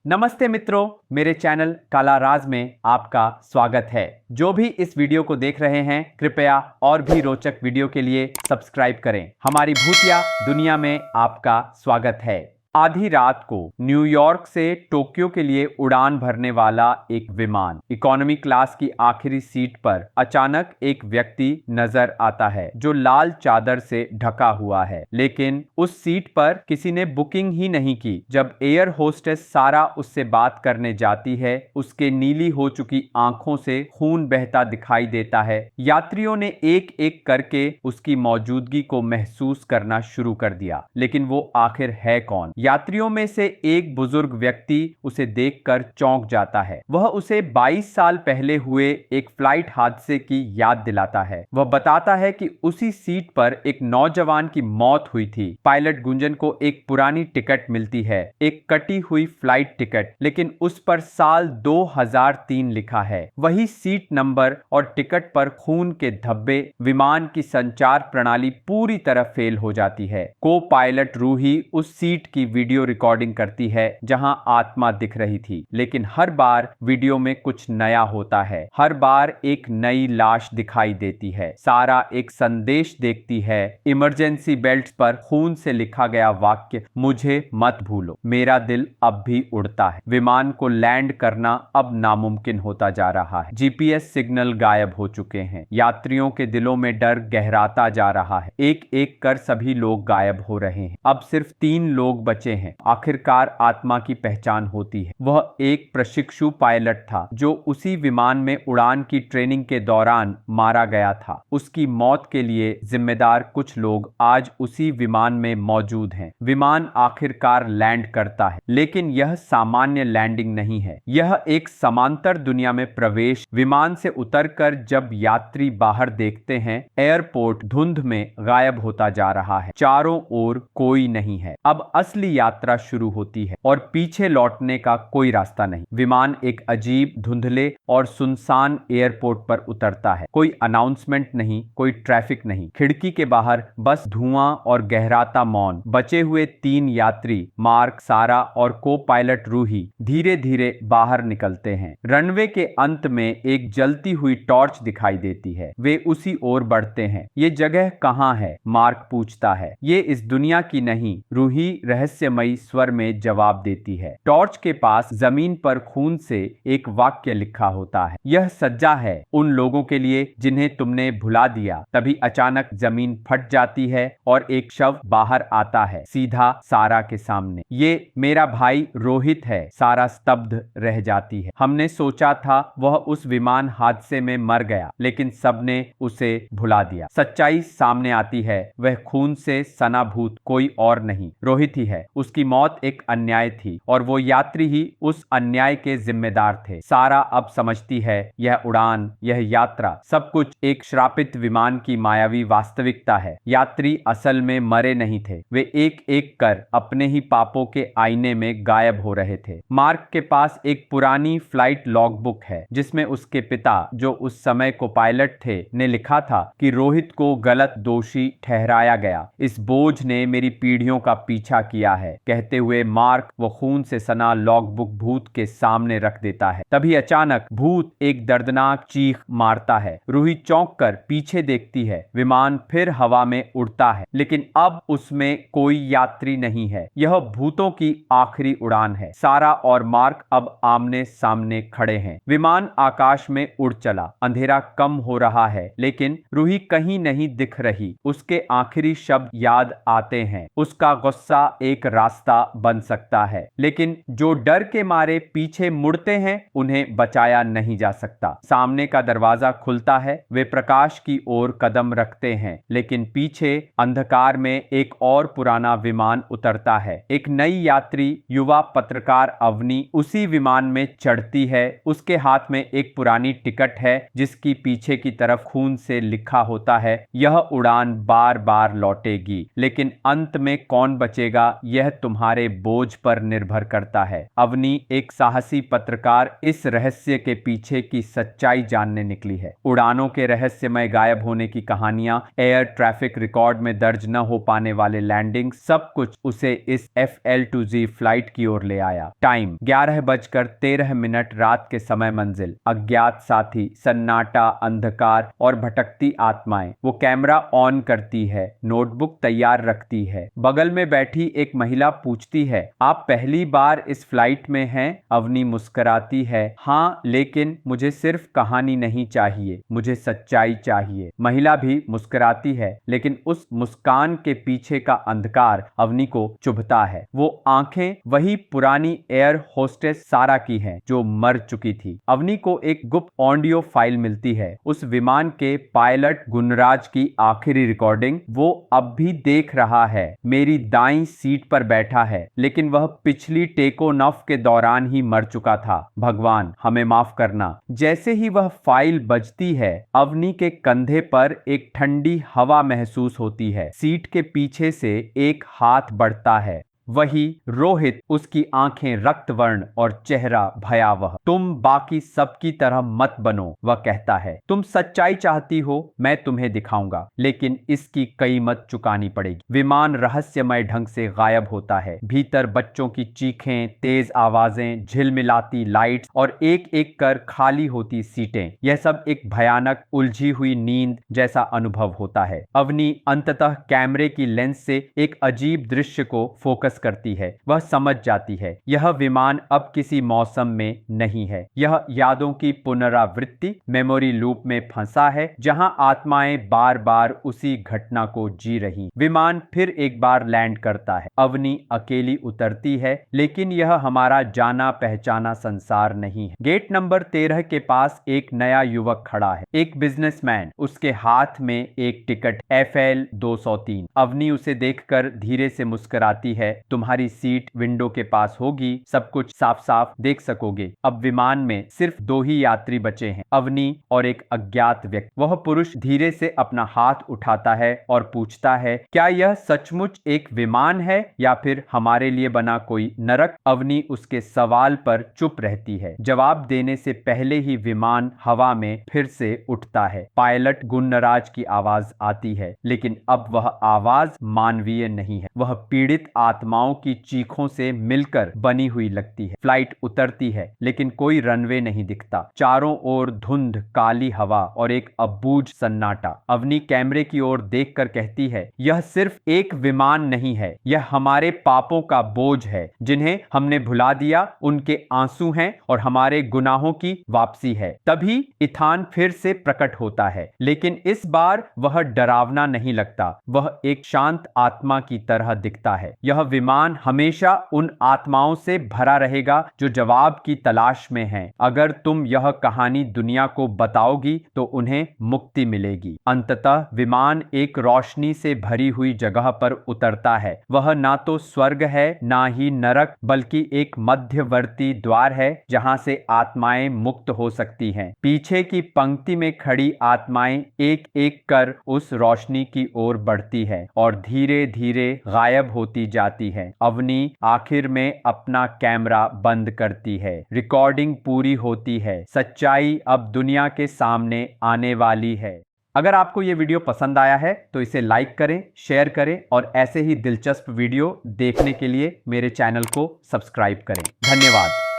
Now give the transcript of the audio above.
नमस्ते मित्रों, मेरे चैनल काला राज में आपका स्वागत है। जो भी इस वीडियो को देख रहे हैं, कृपया और भी रोचक वीडियो के लिए सब्सक्राइब करें। हमारी भूतिया दुनिया में आपका स्वागत है। आधी रात को न्यूयॉर्क से टोक्यो के लिए उड़ान भरने वाला एक विमान इकोनॉमी क्लास की आखिरी सीट पर अचानक एक व्यक्ति नजर आता है जो लाल चादर से ढका हुआ है, लेकिन उस सीट पर किसी ने बुकिंग ही नहीं की। जब एयर होस्टेस सारा उससे बात करने जाती है, उसके नीली हो चुकी आंखों से खून बहता दिखाई देता है। यात्रियों ने एक एक करके उसकी मौजूदगी को महसूस करना शुरू कर दिया, लेकिन वो आखिर है कौन? यात्रियों में से एक बुजुर्ग व्यक्ति उसे देखकर चौंक जाता है। वह उसे 22 साल पहले हुए एक फ्लाइट हादसे की याद दिलाता है। वह बताता है कि उसी सीट पर एक नौजवान की मौत हुई थी। पायलट गुंजन को एक पुरानी टिकट मिलती है, एक कटी हुई फ्लाइट टिकट, लेकिन उस पर साल 2003 लिखा है। वही सीट नंबर और टिकट पर खून के धब्बे। विमान की संचार प्रणाली पूरी तरह फेल हो जाती है। को पायलट रूही उस सीट की वीडियो रिकॉर्डिंग करती है जहां आत्मा दिख रही थी, लेकिन हर बार वीडियो में कुछ नया होता है। हर बार एक नई लाश दिखाई देती है। सारा एक संदेश देखती है, इमरजेंसी बेल्ट पर खून से लिखा गया वाक्य, मुझे मत भूलो। मेरा दिल अब भी उड़ता है। विमान को लैंड करना अब नामुमकिन होता जा रहा है। जीपीएस सिग्नल गायब हो चुके हैं। यात्रियों के दिलों में डर गहराता जा रहा है। एक एक कर सभी लोग गायब हो रहे हैं। अब सिर्फ 3 लोग बचे हैं। आखिरकार आत्मा की पहचान होती है। वह एक प्रशिक्षु पायलट था जो उसी विमान में उड़ान की ट्रेनिंग के दौरान मारा गया था। उसकी मौत के लिए जिम्मेदार कुछ लोग आज उसी विमान में मौजूद हैं। विमान आखिरकार लैंड करता है, लेकिन यह सामान्य लैंडिंग नहीं है। यह एक समांतर दुनिया में प्रवेश। विमान से उतरकर जब यात्री बाहर देखते हैं, एयरपोर्ट धुंध में गायब होता जा रहा है। चारों ओर कोई नहीं है। अब असली यात्रा शुरू होती है और पीछे लौटने का कोई रास्ता नहीं। विमान एक अजीब, धुंधले और सुनसान एयरपोर्ट पर उतरता है। कोई अनाउंसमेंट नहीं, कोई ट्रैफिक नहीं। खिड़की के बाहर बस धुआं और गहराता मौन। बचे हुए 3 यात्री, मार्क, सारा और को पायलट रूही, धीरे धीरे बाहर निकलते हैं। रनवे के अंत में एक जलती हुई टॉर्च दिखाई देती है। वे उसी ओर बढ़ते हैं। ये जगह कहाँ है? मार्क पूछता है। ये इस दुनिया की नहीं, रूही रहस्यमयी स्वर में जवाब देती है। टॉर्च के पास जमीन पर खून से एक वाक्य लिखा होता है, यह सज्जा है उन लोगों के लिए जिन्हें तुमने भुला दिया। तभी अचानक जमीन फट जाती है और एक शव बाहर आता है, सीधा सारा के सामने। ये मेरा भाई रोहित है। सारा स्तब्ध रह जाती है। हमने सोचा था वह उस विमान हादसे में मर गया, लेकिन सबने उसे भुला दिया। सच्चाई सामने आती है। वह खून से सना भूत कोई और नहीं, रोहित ही है। उसकी मौत एक अन्याय थी और वो यात्री ही उस अन्याय के जिम्मेदार थे। सारा अब समझती है, यह उड़ान, यह यात्रा, सब कुछ एक श्रापित विमान की मायावी वास्तविकता है। यात्री असल में मरे नहीं थे। वे एक एक कर अपने ही पापों के आईने में गायब हो रहे थे। मार्क के पास एक पुरानी फ्लाइट लॉगबुक है जिसमें उसके पिता, जो उस समय को पायलट थे, ने लिखा था कि रोहित को गलत दोषी ठहराया गया। इस बोझ ने मेरी पीढ़ियों का पीछा किया है, कहते हुए मार्क वो खून से सना लॉगबुक भूत के सामने रख देता है। तभी अचानक भूत एक दर्दनाक चीख मारता है। रूही चौंक कर पीछे देखती है। विमान फिर हवा में उड़ता है, लेकिन अब उसमें कोई यात्री नहीं है। यह भूतों की आखिरी उड़ान है। सारा और मार्क अब आमने सामने खड़े हैं। विमान आकाश में उड़ चला। अंधेरा कम हो रहा है, लेकिन रूही कहीं नहीं दिख रही। उसके आखिरी शब्द याद आते हैं, उसका गुस्सा एक रास्ता बन सकता है, लेकिन जो डर के मारे पीछे मुड़ते हैं उन्हें बचाया नहीं जा सकता। सामने का दरवाजा खुलता है। वे प्रकाश की ओर कदम रखते हैं, लेकिन पीछे अंधकार में एक और पुराना विमान उतरता है। एक नई यात्री, युवा पत्रकार अवनी, उसी विमान में चढ़ती है। उसके हाथ में एक पुरानी टिकट है जिसकी पीछे की तरफ खून से लिखा होता है, यह उड़ान बार बार लौटेगी। लेकिन अंत में कौन बचेगा यह तुम्हारे बोझ पर निर्भर करता है। अवनी एक साहसी पत्रकार इस रहस्य के पीछे की सच्चाई जानने निकली है। उड़ानों के रहस्यमय गायब होने की कहानियां, एयर ट्रैफिक रिकॉर्ड में दर्ज न हो पाने वाले लैंडिंग, सब कुछ उसे इस FL2G फ्लाइट की ओर ले आया। टाइम 11:13 रात के समय, मंजिल अज्ञात साथी, सन्नाटा, अंधकार और भटकती आत्माएं। वो कैमरा ऑन करती है, नोटबुक तैयार रखती है। बगल में बैठी एक महिला पूछती है, आप पहली बार इस फ्लाइट में हैं? अवनी मुस्कुराती है, हाँ, लेकिन मुझे सिर्फ कहानी नहीं चाहिए, मुझे सच्चाई चाहिए। महिला भी मुस्कुराती है, लेकिन उस मुस्कान के पीछे का अंधकार अवनी को चुभता है। वो आंखें वही पुरानी एयर होस्टेस सारा की हैं, जो मर चुकी थी। अवनी को एक गुप्त ऑडियो फाइल मिलती है, उस विमान के पायलट गुणराज की आखिरी रिकॉर्डिंग। वो अब भी देख रहा है, मेरी दाईं सीट पर बैठा है, लेकिन वह पिछली टेक ऑफ के दौरान ही मर चुका था। भगवान, हमें माफ करना। जैसे ही वह फाइल बजती है, अवनी के कंधे पर एक ठंडी हवा महसूस होती है। सीट के पीछे से एक हाथ बढ़ता है, वही रोहित, उसकी आंखें रक्तवर्ण और चेहरा भयावह। तुम बाकी सबकी तरह मत बनो, वह कहता है। तुम सच्चाई चाहती हो, मैं तुम्हें दिखाऊंगा, लेकिन इसकी कीमत चुकानी पड़ेगी। विमान रहस्यमय ढंग से गायब होता है। भीतर बच्चों की चीखें, तेज आवाजें, झिलमिलाती लाइट्स और एक एक कर खाली होती सीटें, यह सब एक भयानक उलझी हुई नींद जैसा अनुभव होता है। अवनी अंततः कैमरे की लेंस से एक अजीब दृश्य को फोकस करती है। वह समझ जाती है, यह विमान अब किसी मौसम में नहीं है। यह यादों की पुनरावृत्ति, मेमोरी लूप में फंसा है, जहां आत्माएं बार बार उसी घटना को जी रही। विमान फिर एक बार लैंड करता है। अवनी अकेली उतरती है, लेकिन यह हमारा जाना पहचाना संसार नहीं है। गेट नंबर 13 के पास एक नया युवक खड़ा है, एक बिजनेसमैन। उसके हाथ में एक टिकट, FL 203। अवनी उसे देखकर धीरे से मुस्कुराती है। तुम्हारी सीट विंडो के पास होगी, सब कुछ साफ साफ देख सकोगे। अब विमान में सिर्फ 2 ही यात्री बचे हैं, अवनी और एक अज्ञात व्यक्ति। वह पुरुष धीरे से अपना हाथ उठाता है और पूछता है, क्या यह सचमुच एक विमान है या फिर हमारे लिए बना कोई नरक? अवनी उसके सवाल पर चुप रहती है। जवाब देने से पहले ही विमान हवा में फिर से उठता है। पायलट गुणराज की आवाज आती है, लेकिन अब वह आवाज मानवीय नहीं है। वह पीड़ित आत्माओं की चीखों से मिलकर बनी हुई लगती है। फ्लाइट उतरती है, लेकिन कोई रनवे नहीं दिखता। चारों ओर धुंध, काली हवा और एक अबूझ सन्नाटा। अवनी कैमरे की ओर देखकर कहती है, यह सिर्फ एक विमान नहीं है, यह हमारे पापों का बोझ है, जिन्हें हमने भुला दिया। उनके आंसू हैं और हमारे गुनाहों की वापसी है। तभी इथान फिर से प्रकट होता है, लेकिन इस बार वह डरावना नहीं लगता। वह एक शांत आत्मा की तरह दिखता है। यह विमान हमेशा उन आत्माओं से भरा रहेगा जो जवाब की तलाश में हैं। अगर तुम यह कहानी दुनिया को बताओगी तो उन्हें मुक्ति मिलेगी। अंततः विमान एक रोशनी से भरी हुई जगह पर उतरता है। वह ना तो स्वर्ग है, ना ही नरक, बल्कि एक मध्यवर्ती द्वार है, जहां से आत्माएं मुक्त हो सकती हैं। पीछे की पंक्ति में खड़ी आत्माएं एक एक कर उस रोशनी की ओर बढ़ती है और धीरे धीरे गायब होती जाती है। अवनी आखिर में अपना कैमरा बंद करती है। रिकॉर्डिंग पूरी होती है। सच्चाई अब दुनिया के सामने आने वाली है। अगर आपको ये वीडियो पसंद आया है तो इसे लाइक करें, शेयर करें और ऐसे ही दिलचस्प वीडियो देखने के लिए मेरे चैनल को सब्सक्राइब करें। धन्यवाद।